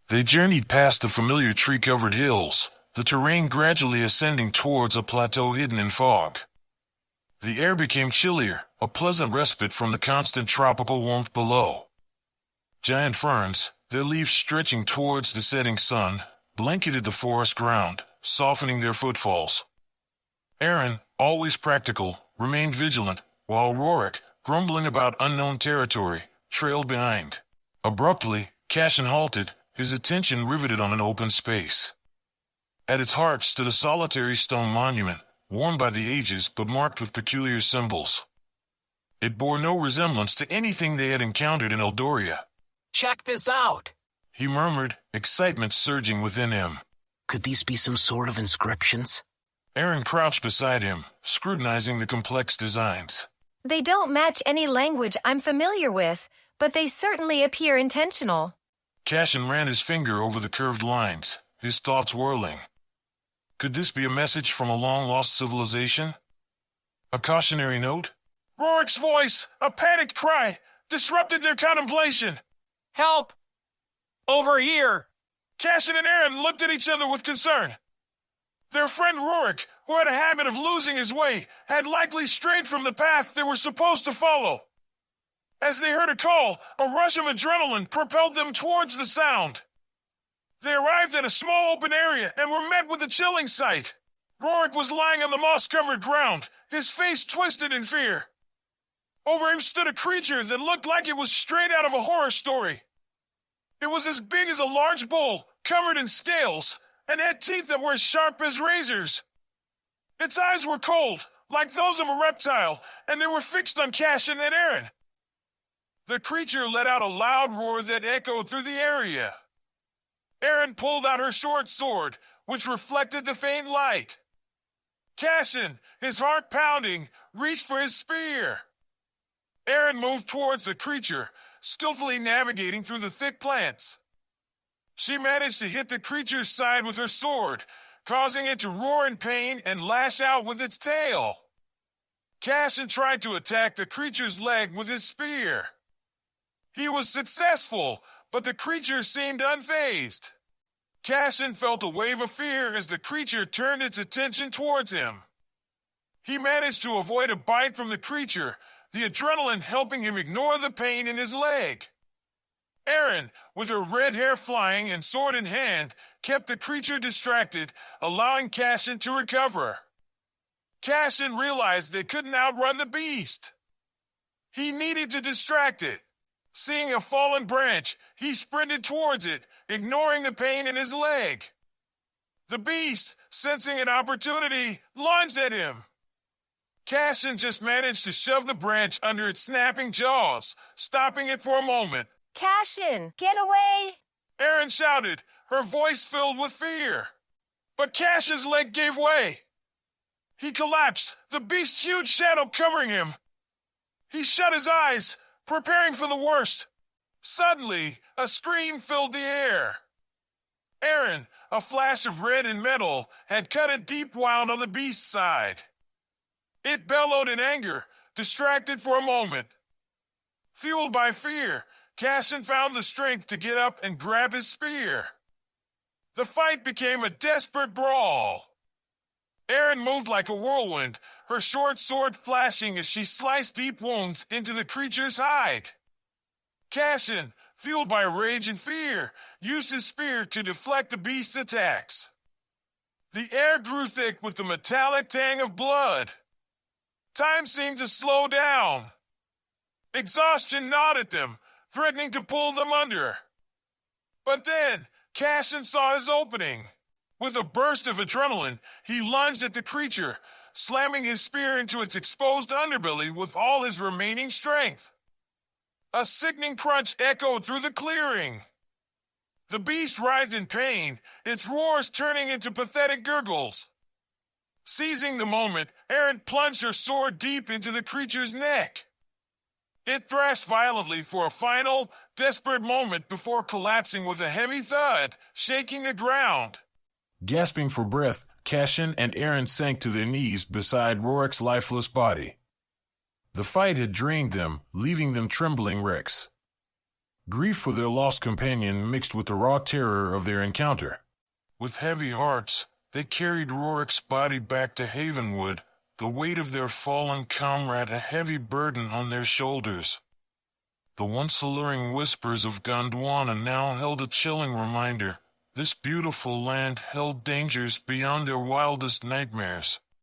They journeyed past the familiar tree-covered hills, the terrain gradually ascending towards a plateau hidden in fog. The air became chillier, a pleasant respite from the constant tropical warmth below. Giant ferns, their leaves stretching towards the setting sun, blanketed the forest ground, softening their footfalls. Aaron, always practical, remained vigilant, while Rorik, grumbling about unknown territory, trailed behind. Abruptly, Cashin halted, his attention riveted on an open space. At its heart stood a solitary stone monument, worn by the ages but marked with peculiar symbols. It bore no resemblance to anything they had encountered in Eldoria. Check this out, He murmured, excitement surging within him. Could these be some sort of inscriptions? Aaron crouched beside him, scrutinizing the complex designs. They don't match any language I'm familiar with, but they certainly appear intentional. Cashin ran his finger over the curved lines, his thoughts whirling. Could this be a message from a long-lost civilization? A cautionary note? Rorik's voice, a panicked cry, disrupted their contemplation. Help! Over here! Cashin and Aaron looked at each other with concern. Their friend Rorik, who had a habit of losing his way, had likely strayed from the path they were supposed to follow. As they heard a call, a rush of adrenaline propelled them towards the sound. They arrived at a small open area and were met with a chilling sight. Rorik was lying on the moss-covered ground, his face twisted in fear. Over him stood a creature that looked like it was straight out of a horror story. It was as big as a large bull, covered in scales, and had teeth that were as sharp as razors. Its eyes were cold, like those of a reptile, and they were fixed on Cashin and Aaron. The creature let out a loud roar that echoed through the area. Aaron pulled out her short sword, which reflected the faint light. Cashin, his heart pounding, reached for his spear. Aaron moved towards the creature, skillfully navigating through the thick plants. She managed to hit the creature's side with her sword, causing it to roar in pain and lash out with its tail. Cashin tried to attack the creature's leg with his spear. He was successful, but the creature seemed unfazed. Cashin felt a wave of fear as the creature turned its attention towards him. He managed to avoid a bite from the creature, the adrenaline helping him ignore the pain in his leg. Aaron, with her red hair flying and sword in hand, kept the creature distracted, allowing Cashin to recover. Cashin realized they couldn't outrun the beast. He needed to distract it. Seeing a fallen branch, he sprinted towards it, ignoring the pain in his leg. The beast, sensing an opportunity, lunged at him. Cashin just managed to shove the branch under its snapping jaws, stopping it for a moment. Cashin, get away! Aaron shouted, her voice filled with fear. But Cashin's leg gave way. He collapsed, the beast's huge shadow covering him. He shut his eyes, preparing for the worst. Suddenly, a scream filled the air. Aaron, a flash of red and metal, had cut a deep wound on the beast's side. It bellowed in anger, distracted for a moment. Fueled by fear, Cashin found the strength to get up and grab his spear. The fight became a desperate brawl. Aaron moved like a whirlwind, her short sword flashing as she sliced deep wounds into the creature's hide. Cashin, fueled by rage and fear, used his spear to deflect the beast's attacks. The air grew thick with the metallic tang of blood. Time seemed to slow down. Exhaustion gnawed at them, threatening to pull them under. But then, Cashin saw his opening. With a burst of adrenaline, he lunged at the creature, slamming his spear into its exposed underbelly with all his remaining strength. A sickening crunch echoed through the clearing. The beast writhed in pain, its roars turning into pathetic gurgles. Seizing the moment, Aaron plunged her sword deep into the creature's neck. It thrashed violently for a final, desperate moment before collapsing with a heavy thud, shaking the ground. Gasping for breath, Cashin and Aaron sank to their knees beside Rorik's lifeless body. The fight had drained them, leaving them trembling wrecks. Grief for their lost companion mixed with the raw terror of their encounter. With heavy hearts, they carried Rorik's body back to Havenwood, the weight of their fallen comrade a heavy burden on their shoulders. The once alluring whispers of Gondwana now held a chilling reminder. This beautiful land held dangers beyond their wildest nightmares.